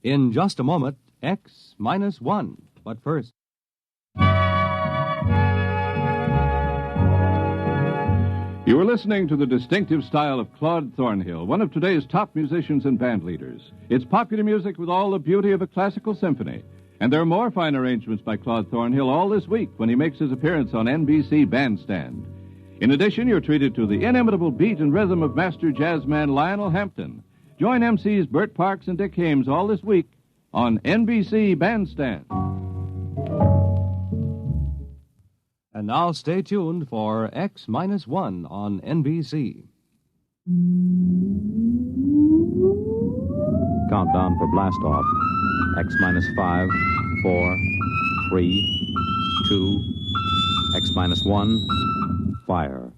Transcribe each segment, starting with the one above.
In just a moment, X minus 1. But first. You are listening to the distinctive style of Claude Thornhill, one of today's top musicians and band leaders. It's popular music with all the beauty of a classical symphony. And there are more fine arrangements by Claude Thornhill all this week when he makes his appearance on NBC Bandstand. In addition, you're treated to the inimitable beat and rhythm of master jazzman Lionel Hampton. Join MCs Bert Parks and Dick Hames all this week on NBC Bandstand. And now stay tuned for X minus 1 on NBC. Countdown for blast off. X minus 5, 4, 3, 2, X minus 1, fire.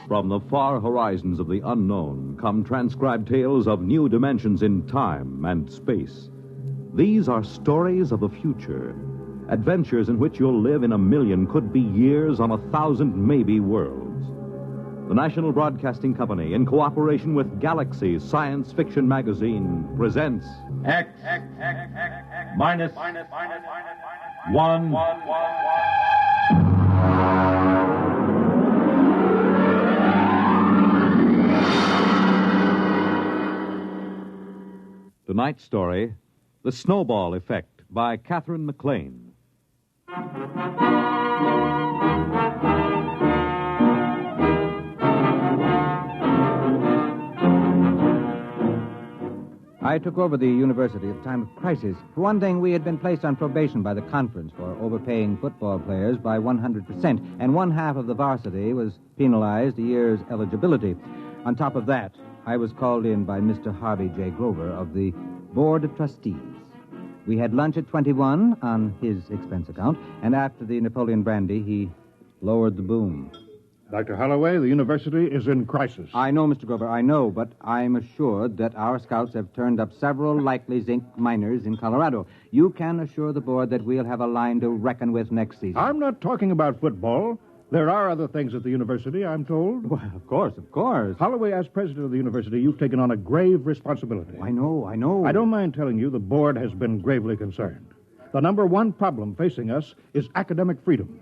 From the far horizons of the unknown come transcribed tales of new dimensions in time and space. These are stories of the future, adventures in which you'll live in a million, could be years, on 1,000 maybe worlds. The National Broadcasting Company, in cooperation with Galaxy Science Fiction Magazine, presents X minus 1. tonight's story, The Snowball Effect by Catherine McLean. I took over the university at a time of crisis. For one thing, we had been placed on probation by the conference for overpaying football players by 100%, and one half of the varsity was penalized a year's eligibility. On top of that, I was called in by Mr. Harvey J. Grover of the Board of Trustees. We had lunch at 21 on his expense account, and after the Napoleon brandy, he lowered the boom. Dr. Holloway, the university is in crisis. I know, Mr. Grover, I know, but I'm assured that our scouts have turned up several likely zinc miners in Colorado. You can assure the board that we'll have a line to reckon with next season. I'm not talking about football. There are other things at the university, I'm told. Well, of course. Holloway, as president of the university, you've taken on a grave responsibility. I know. I don't mind telling you the board has been gravely concerned. The number one problem facing us is academic freedom.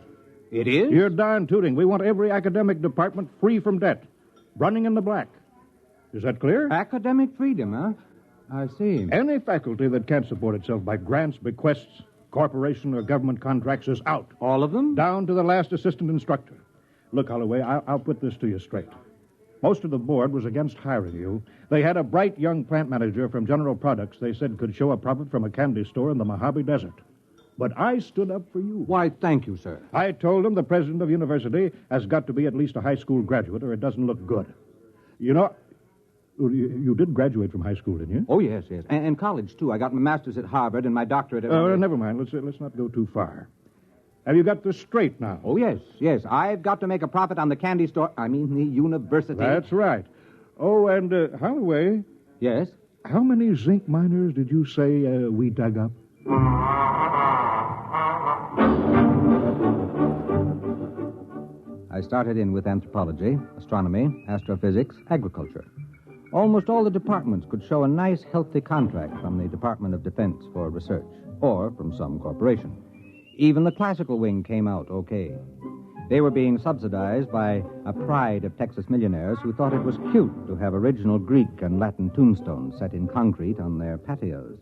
It is? You're darn tooting. We want every academic department free from debt, running in the black. Is that clear? Academic freedom, huh? I see. Any faculty that can't support itself by grants, bequests, corporation, or government contracts is out. All of them? Down to the last assistant instructor. Look, Holloway, I'll put this to you straight. Most of the board was against hiring you. They had a bright young plant manager from General Products they said could show a profit from a candy store in the Mojave Desert. But I stood up for you. Why, thank you, sir. I told him the president of the university has got to be at least a high school graduate or it doesn't look good. You know, you did graduate from high school, didn't you? Oh, yes. And college, too. I got my master's at Harvard and my doctorate at... Never mind. Let's not go too far. Have you got this straight now? Oh, yes. I've got to make a profit on the candy store... the university. That's right. Oh, and, Holloway... Yes? How many zinc miners did you say we dug up? I started in with anthropology, astronomy, astrophysics, agriculture. Almost all the departments could show a nice, healthy contract from the Department of Defense for research, or from some corporation. Even the classical wing came out okay. They were being subsidized by a pride of Texas millionaires who thought it was cute to have original Greek and Latin tombstones set in concrete on their patios.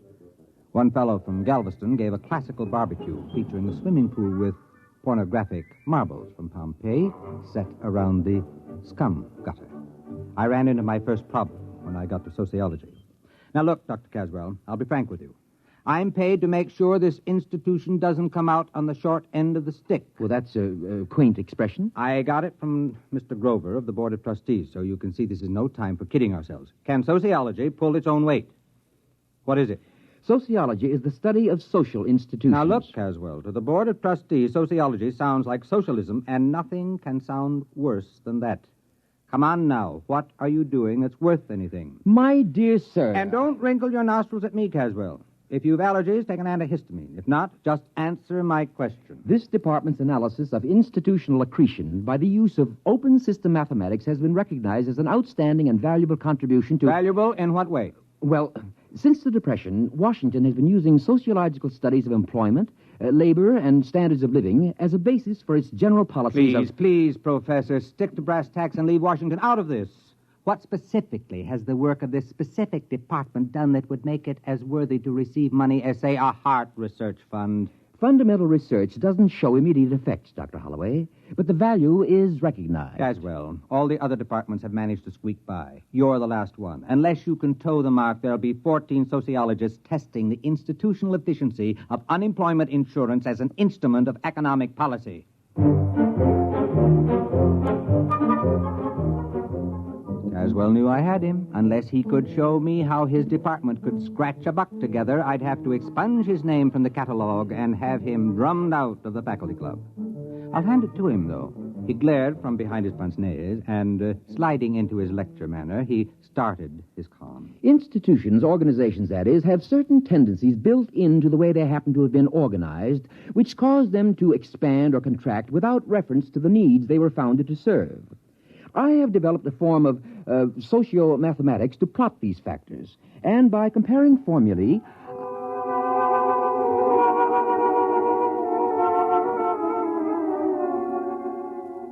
One fellow from Galveston gave a classical barbecue featuring a swimming pool with pornographic marbles from Pompeii set around the scum gutter. I ran into my first problem when I got to sociology. Now, look, Dr. Caswell, I'll be frank with you. I'm paid to make sure this institution doesn't come out on the short end of the stick. Well, that's a quaint expression. I got it from Mr. Grover of the Board of Trustees, so you can see this is no time for kidding ourselves. Can sociology pull its own weight? What is it? Sociology is the study of social institutions. Now, look, Caswell, to the Board of Trustees, sociology sounds like socialism, and nothing can sound worse than that. Come on now. What are you doing that's worth anything? My dear sir. And don't wrinkle your nostrils at me, Caswell. If you've allergies, take an antihistamine. If not, just answer my question. This department's analysis of institutional accretion by the use of open system mathematics has been recognized as an outstanding and valuable contribution to... Valuable in what way? Well, since the Depression, Washington has been using sociological studies of employment, labor, and standards of living as a basis for its general policies Please, Professor, stick to brass tacks and leave Washington out of this. What specifically has the work of this specific department done that would make it as worthy to receive money as, say, a heart research fund? Fundamental research doesn't show immediate effects, Dr. Holloway, but the value is recognized. Caswell, all the other departments have managed to squeak by. You're the last one. Unless you can toe the mark, there'll be 14 sociologists testing the institutional efficiency of unemployment insurance as an instrument of economic policy. Caswell knew I had him. Unless he could show me how his department could scratch a buck together, I'd have to expunge his name from the catalog and have him drummed out of the faculty club. I'll hand it to him, though. He glared from behind his pince-nez, and sliding into his lecture manner, he started his calm. Institutions, organizations, that is, have certain tendencies built into the way they happen to have been organized, which cause them to expand or contract without reference to the needs they were founded to serve. I have developed a form of socio-mathematics to plot these factors, and by comparing formulae...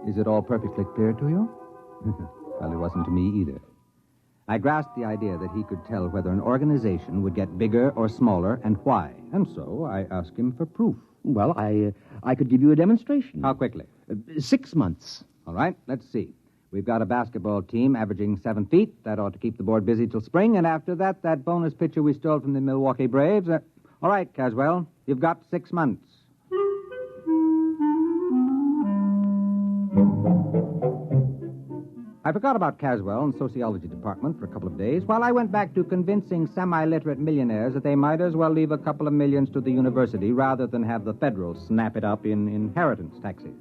Is it all perfectly clear to you? Well, it wasn't to me either. I grasped the idea that he could tell whether an organization would get bigger or smaller and why, and so I asked him for proof. Well, I could give you a demonstration. How quickly? 6 months. All right, let's see. We've got a basketball team averaging 7 feet. That ought to keep the board busy till spring. And after that, that bonus pitcher we stole from the Milwaukee Braves. All right, Caswell, you've got 6 months. I forgot about Caswell and sociology department for a couple of days while I went back to convincing semi-literate millionaires that they might as well leave a couple of millions to the university rather than have the federal snap it up in inheritance taxes.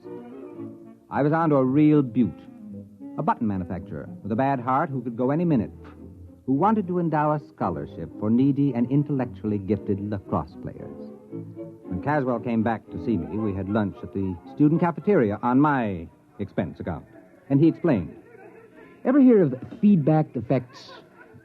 I was on to a real beaut. A button manufacturer with a bad heart who could go any minute, who wanted to endow a scholarship for needy and intellectually gifted lacrosse players. When Caswell came back to see me, we had lunch at the student cafeteria on my expense account. And he explained. Ever hear of feedback effects?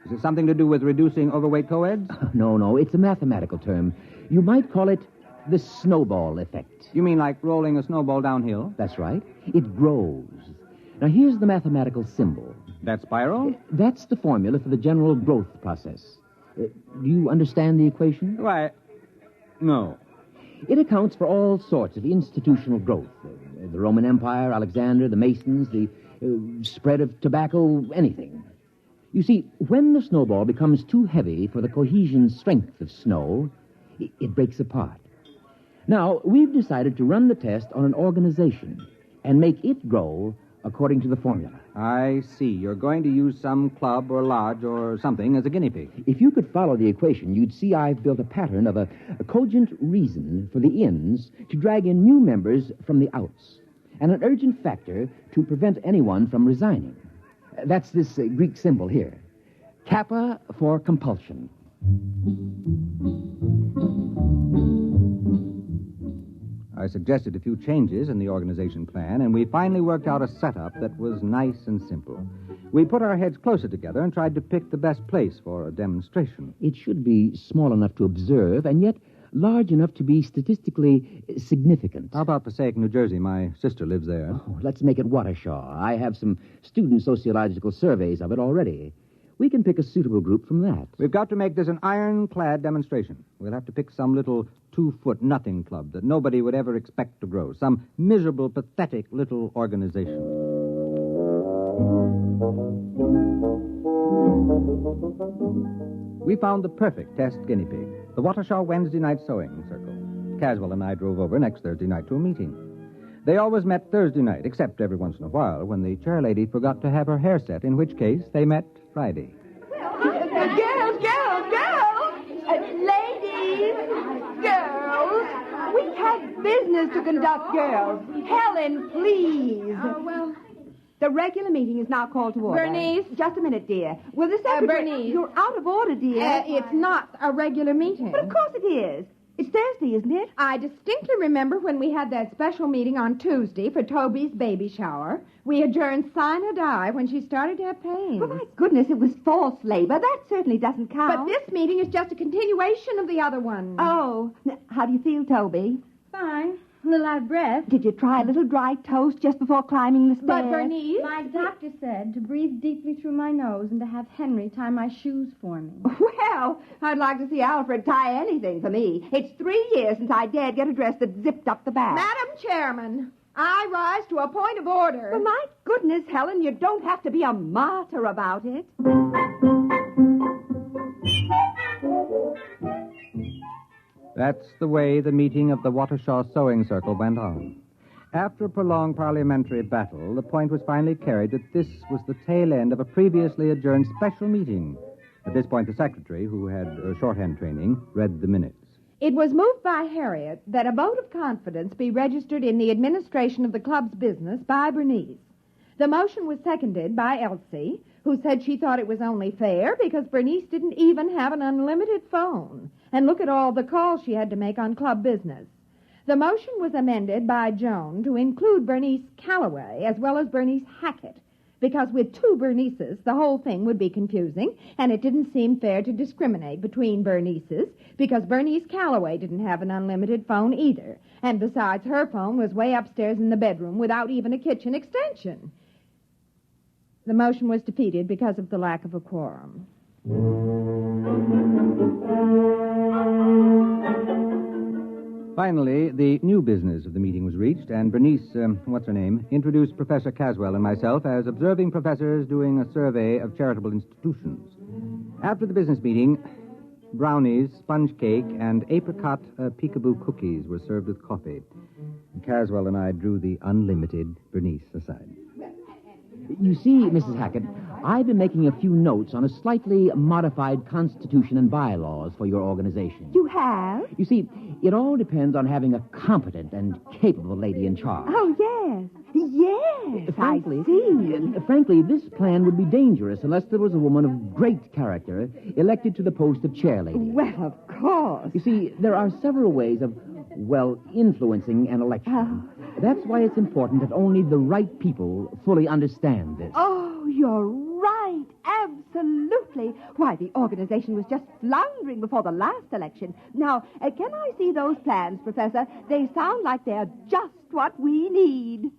Is it something to do with reducing overweight co-eds? No, it's a mathematical term. You might call it the snowball effect. You mean like rolling a snowball downhill? That's right. It grows. Now, here's the mathematical symbol. That spiral? That's the formula for the general growth process. Do you understand the equation? Why, no. It accounts for all sorts of institutional growth. The Roman Empire, Alexander, the Masons, the spread of tobacco, anything. You see, when the snowball becomes too heavy for the cohesion strength of snow, it breaks apart. Now, we've decided to run the test on an organization and make it grow according to the formula. I see. You're going to use some club or lodge or something as a guinea pig. If you could follow the equation, you'd see I've built a pattern of a cogent reason for the ins to drag in new members from the outs, and an urgent factor to prevent anyone from resigning. That's this Greek symbol here. Kappa for compulsion. I suggested a few changes in the organization plan, and we finally worked out a setup that was nice and simple. We put our heads closer together and tried to pick the best place for a demonstration. It should be small enough to observe, and yet large enough to be statistically significant. How about Passaic, New Jersey? My sister lives there. Oh, let's make it Waukesha. I have some student sociological surveys of it already. We can pick a suitable group from that. We've got to make this an ironclad demonstration. We'll have to pick some little 2-foot nothing club that nobody would ever expect to grow. Some miserable, pathetic little organization. We found the perfect test guinea pig, the Waukesha Wednesday night sewing circle. Caswell and I drove over next Thursday night to a meeting. They always met Thursday night, except every once in a while when the chairlady forgot to have her hair set, in which case they met Friday. Girls. Ladies. business to conduct, girls. Helen, please. Oh, well... The regular meeting is now called to order. Bernice? Just a minute, dear. Will the secretary... Bernice. You're out of order, dear. It's not a regular meeting. But of course it is. It's Thursday, isn't it? I distinctly remember when we had that special meeting on Tuesday for Toby's baby shower. We adjourned sine die when she started to have pains. Oh, my goodness, it was false labor. That certainly doesn't count. But this meeting is just a continuation of the other one. Oh. How do you feel, Toby? Fine. A little out of breath. Did you try a little dry toast just before climbing the stairs? But, Bernice... My doctor said to breathe deeply through my nose and to have Henry tie my shoes for me. Well, I'd like to see Alfred tie anything for me. It's 3 years since I dared get a dress that zipped up the back. Madam Chairman, I rise to a point of order. Well, my goodness, Helen, you don't have to be a martyr about it. That's the way the meeting of the Watershaw Sewing Circle went on. After a prolonged parliamentary battle, the point was finally carried that this was the tail end of a previously adjourned special meeting. At this point, the secretary, who had shorthand training, read the minutes. It was moved by Harriet that a vote of confidence be registered in the administration of the club's business by Bernice. The motion was seconded by Elsie, who said she thought it was only fair because Bernice didn't even have an unlimited phone. And look at all the calls she had to make on club business. The motion was amended by Joan to include Bernice Calloway as well as Bernice Hackett, because with 2 Bernices, the whole thing would be confusing, and it didn't seem fair to discriminate between Bernices, because Bernice Calloway didn't have an unlimited phone either, and besides, her phone was way upstairs in the bedroom without even a kitchen extension. The motion was defeated because of the lack of a quorum. Finally, the new business of the meeting was reached, and Bernice, introduced Professor Caswell and myself as observing professors doing a survey of charitable institutions. After the business meeting, brownies, sponge cake, and apricot peekaboo cookies were served with coffee. Caswell and I drew the unlimited Bernice aside. You see, Mrs. Hackett, I've been making a few notes on a slightly modified constitution and bylaws for your organization. You have? You see, it all depends on having a competent and capable lady in charge. Oh, yes. Yes, Frankly, I see. Frankly, this plan would be dangerous unless there was a woman of great character elected to the post of chairlady. Well, of course. You see, there are several ways of, influencing an election. That's why it's important that only the right people fully understand this. Oh, you're right. Absolutely. Why, the organization was just floundering before the last election. Now, can I see those plans, Professor? They sound like they're just what we need.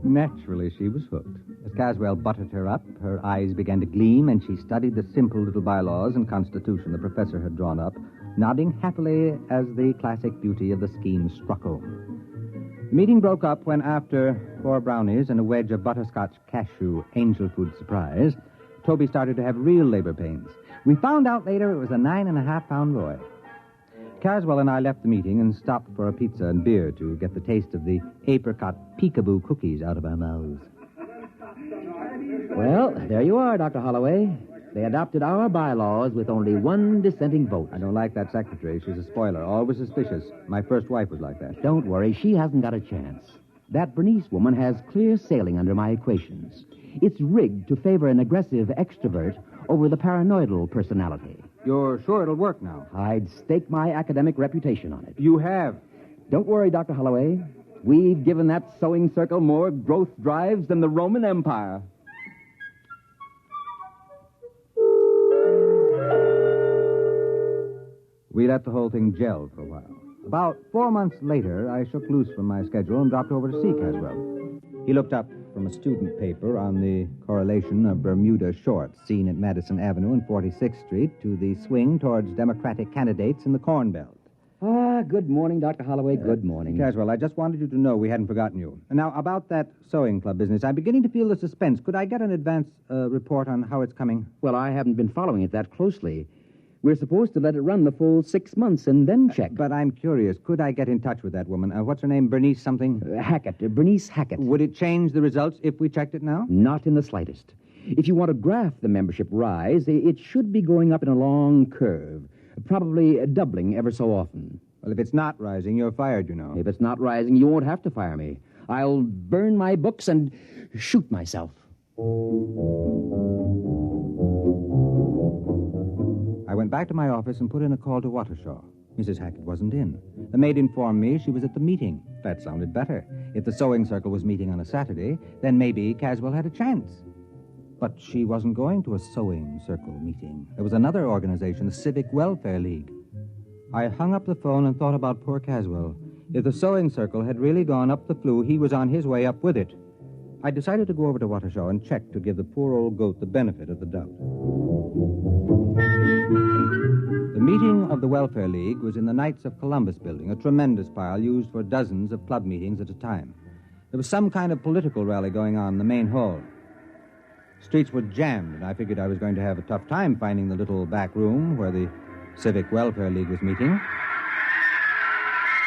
Naturally, she was hooked. As Caswell buttered her up, her eyes began to gleam, and she studied the simple little bylaws and constitution the professor had drawn up, nodding happily as the classic beauty of the scheme struck home. The meeting broke up when, after 4 brownies and a wedge of butterscotch cashew angel food surprise, Toby started to have real labor pains. We found out later it was a 9.5-pound boy. Caswell and I left the meeting and stopped for a pizza and beer to get the taste of the apricot peekaboo cookies out of our mouths. Well, there you are, Dr. Holloway. They adopted our bylaws with only 1 dissenting vote. I don't like that secretary. She's a spoiler, always suspicious. My first wife was like that. Don't worry, she hasn't got a chance. That Bernice woman has clear sailing under my equations. It's rigged to favor an aggressive extrovert over the paranoidal personality. You're sure it'll work now? I'd stake my academic reputation on it. You have? Don't worry, Dr. Holloway. We've given that sewing circle more growth drives than the Roman Empire. We let the whole thing gel for a while. About 4 months later, I shook loose from my schedule and dropped over to see Caswell. He looked up from a student paper on the correlation of Bermuda shorts seen at Madison Avenue and 46th Street to the swing towards Democratic candidates in the Corn Belt. Good morning, Dr. Holloway. Good morning. Caswell, I just wanted you to know we hadn't forgotten you. Now, about that sewing club business, I'm beginning to feel the suspense. Could I get an advance report on how it's coming? Well, I haven't been following it that closely. We're supposed to let it run the full 6 months and then check. But I'm curious. Could I get in touch with that woman? What's her name? Bernice something? Hackett. Bernice Hackett. Would it change the results if we checked it now? Not in the slightest. If you want to graph the membership rise, it should be going up in a long curve. probably doubling ever so often. Well, if it's not rising, you're fired, you know. If it's not rising, you won't have to fire me. I'll burn my books and shoot myself. I went back to my office and put in a call to Watershaw. Mrs. Hackett wasn't in. The maid informed me she was at the meeting. That sounded better. If the sewing circle was meeting on a Saturday, then maybe Caswell had a chance. But she wasn't going to a sewing circle meeting. There was another organization, the Civic Welfare League. I hung up the phone and thought about poor Caswell. If the sewing circle had really gone up the flue, he was on his way up with it. I decided to go over to Watershaw and check to give the poor old goat the benefit of the doubt. The meeting of the Welfare League was in the Knights of Columbus building, a tremendous pile used for dozens of club meetings at a time. There was some kind of political rally going on in the main hall. Streets were jammed, and I figured I was going to have a tough time finding the little back room where the Civic Welfare League was meeting.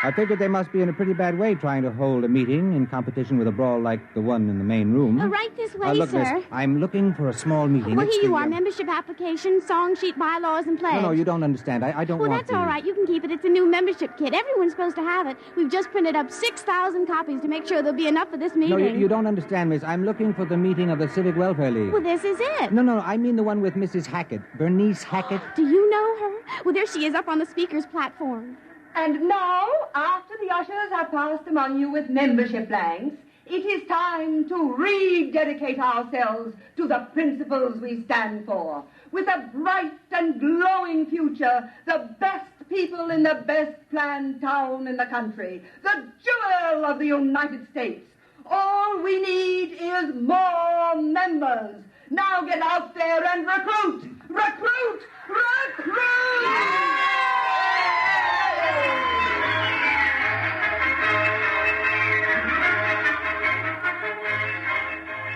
I figured they must be in a pretty bad way trying to hold a meeting in competition with a brawl like the one in the main room. Right this way, look, sir. Miss, I'm looking for a small meeting. Well, It's here you the, are. Membership application, song sheet, bylaws, and pledge. No, you don't understand. I don't well, want that's to. all right. You can keep it. It's a new membership kit. Everyone's supposed to have it. We've just printed up 6,000 copies to make sure there'll be enough for this meeting. No, you don't understand, Miss. I'm looking for the meeting of the Civic Welfare League. Well, this is it. No, I mean the one with Mrs. Hackett. Bernice Hackett. Do you know her? Well, there she is up on the speaker's platform. And now, after the ushers have passed among you with membership blanks, it is time to rededicate ourselves to the principles we stand for. With a bright and glowing future, the best people in the best planned town in the country, the jewel of the United States. All we need is more members. Now get out there and recruit! Recruit! Recruit!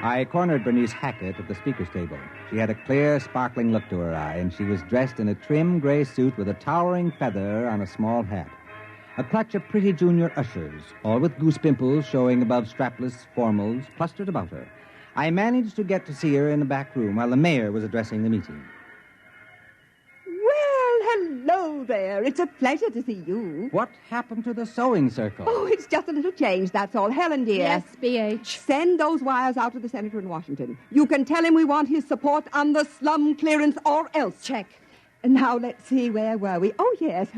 I cornered Bernice Hackett at the speaker's table. She had a clear, sparkling look to her eye, and she was dressed in a trim gray suit with a towering feather on a small hat. A clutch of pretty junior ushers, all with goose pimples showing above strapless formals, clustered about her. I managed to get to see her in the back room while the mayor was addressing the meeting. Well, hello there. It's a pleasure to see you. What happened to the sewing circle? Oh, it's just a little change, that's all. Helen, dear. Yes, BH. Send those wires out to the senator in Washington. You can tell him we want his support on the slum clearance or else. Check. Now, let's see, where were we? Oh, yes.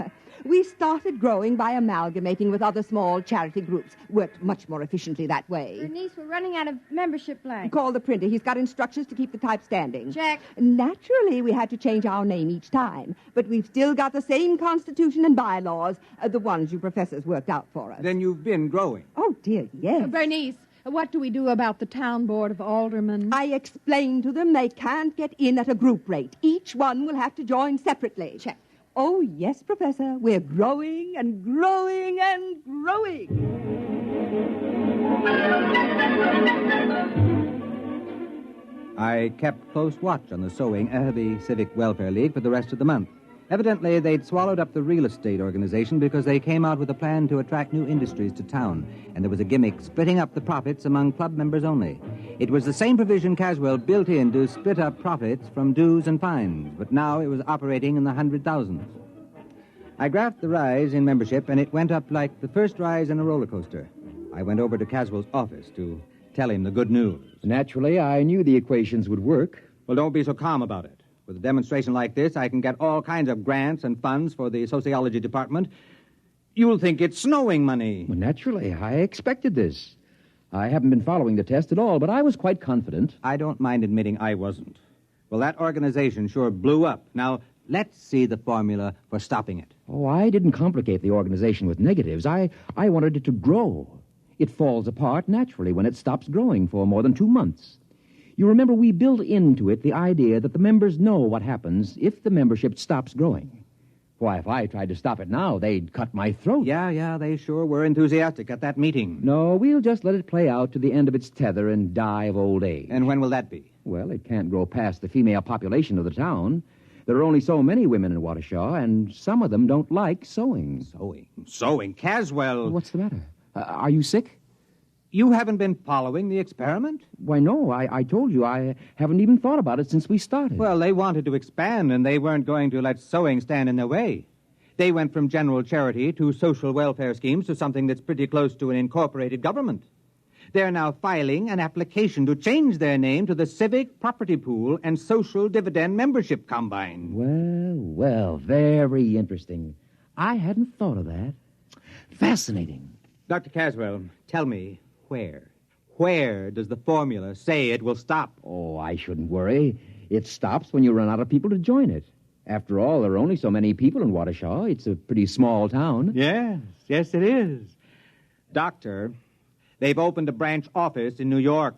We started growing by amalgamating with other small charity groups. Worked much more efficiently that way. Bernice, we're running out of membership blanks. Call the printer. He's got instructions to keep the type standing. Check. Naturally, we had to change our name each time, but we've still got the same constitution and bylaws, the ones you professors worked out for us. Then you've been growing. Oh, dear, yes. Bernice, what do we do about the town board of aldermen? I explained to them they can't get in at a group rate. Each one will have to join separately. Check. Oh, yes, Professor. We're growing and growing and growing. I kept close watch on the the Civic Welfare League for the rest of the month. Evidently, they'd swallowed up the real estate organization because they came out with a plan to attract new industries to town, and there was a gimmick splitting up the profits among club members only. It was the same provision Caswell built in to split up profits from dues and fines, but now it was operating in the 100,000s. I graphed the rise in membership, and it went up like the first rise in a roller coaster. I went over to Caswell's office to tell him the good news. Naturally, I knew the equations would work. Well, don't be so calm about it. With a demonstration like this, I can get all kinds of grants and funds for the sociology department. You'll think it's snowing money. Well, naturally, I expected this. I haven't been following the test at all, but I was quite confident. I don't mind admitting I wasn't. Well, that organization sure blew up. Now, let's see the formula for stopping it. Oh, I didn't complicate the organization with negatives. I wanted it to grow. It falls apart naturally when it stops growing for more than 2 months. You remember, we built into it the idea that the members know what happens if the membership stops growing. Why, if I tried to stop it now, they'd cut my throat. Yeah, they sure were enthusiastic at that meeting. No, we'll just let it play out to the end of its tether and die of old age. And when will that be? Well, it can't grow past the female population of the town. There are only so many women in Watershaw, and some of them don't like sewing. Sewing? Caswell! What's the matter? Are you sick? You haven't been following the experiment? Why, no, I told you I haven't even thought about it since we started. Well, they wanted to expand, and they weren't going to let sewing stand in their way. They went from general charity to social welfare schemes to something that's pretty close to an incorporated government. They're now filing an application to change their name to the Civic Property Pool and Social Dividend Membership Combine. Well, very interesting. I hadn't thought of that. Fascinating. Dr. Caswell, tell me, where does the formula say it will stop? Oh, I shouldn't worry. It stops when you run out of people to join it. After all, there are only so many people in Waukesha. It's a pretty small town. Yes, it is. Doctor, they've opened a branch office in New York.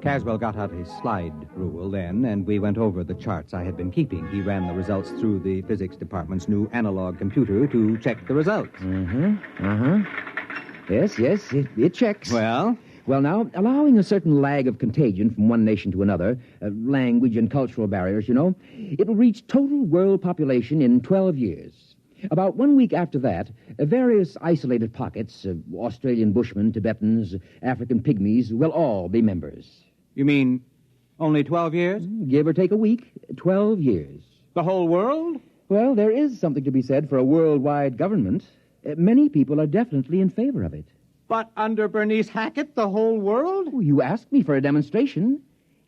Caswell got out his slide rule then, and we went over the charts I had been keeping. He ran the results through the physics department's new analog computer to check the results. Yes, it checks. Well, now, allowing a certain lag of contagion from one nation to another, language and cultural barriers, it will reach total world population in 12 years. About 1 week after that, various isolated pockets, Australian Bushmen, Tibetans, African Pygmies, will all be members. You mean only 12 years? Give or take a week, 12 years. The whole world? Well, there is something to be said for a worldwide government. Many people are definitely in favor of it. But under Bernice Hackett, the whole world? Oh, you asked me for a demonstration.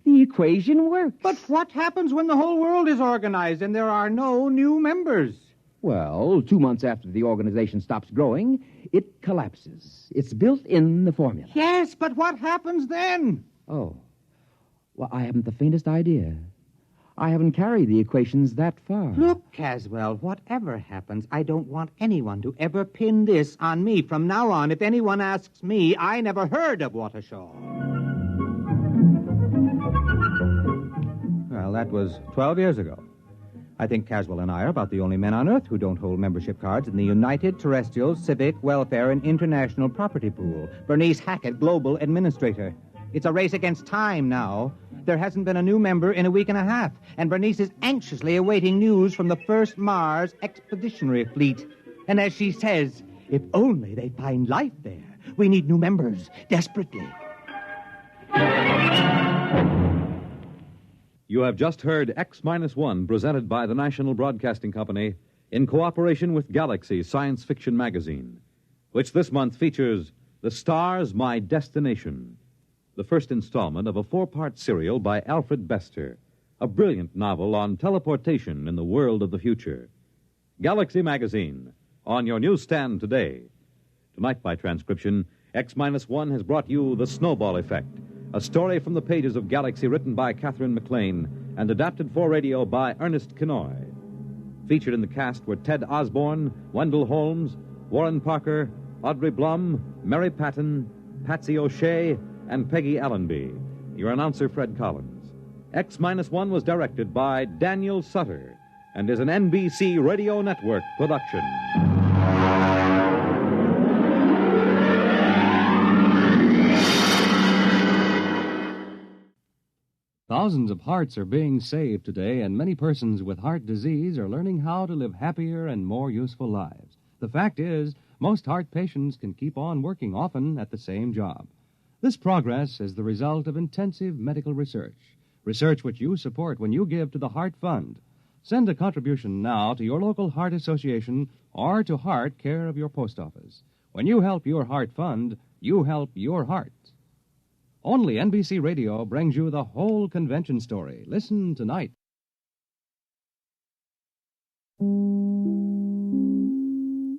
The equation works. But what happens when the whole world is organized and there are no new members? Well, 2 months after the organization stops growing, it collapses. It's built in the formula. Yes, but what happens then? Oh. Well, I haven't the faintest idea. I haven't carried the equations that far. Look, Caswell, whatever happens, I don't want anyone to ever pin this on me. From now on, if anyone asks me, I never heard of Waukesha. Well, that was 12 years ago. I think Caswell and I are about the only men on Earth who don't hold membership cards in the United Terrestrial Civic Welfare and International Property Pool. Bernice Hackett, Global Administrator. It's a race against time now. There hasn't been a new member in a week and a half, and Bernice is anxiously awaiting news from the first Mars Expeditionary Fleet. And as she says, if only they find life there. We need new members, desperately. You have just heard X-1, presented by the National Broadcasting Company in cooperation with Galaxy Science Fiction Magazine, which this month features The Stars, My Destination, the first installment of a 4-part serial by Alfred Bester, a brilliant novel on teleportation in the world of the future. Galaxy Magazine, on your newsstand today. Tonight, by transcription, X-1 has brought you The Snowball Effect, a story from the pages of Galaxy written by Catherine McLean and adapted for radio by Ernest Kenoy. Featured in the cast were Ted Osborne, Wendell Holmes, Warren Parker, Audrey Blum, Mary Patton, Patsy O'Shea, and Peggy Allenby. Your announcer, Fred Collins. X-1 was directed by Daniel Sutter and is an NBC Radio Network production. Thousands of hearts are being saved today, and many persons with heart disease are learning how to live happier and more useful lives. The fact is, most heart patients can keep on working often at the same job. This progress is the result of intensive medical research which you support when you give to the Heart Fund. Send a contribution now to your local Heart Association or to Heart, care of your post office. When you help your Heart Fund, you help your heart. Only NBC Radio brings you the whole convention story. Listen tonight.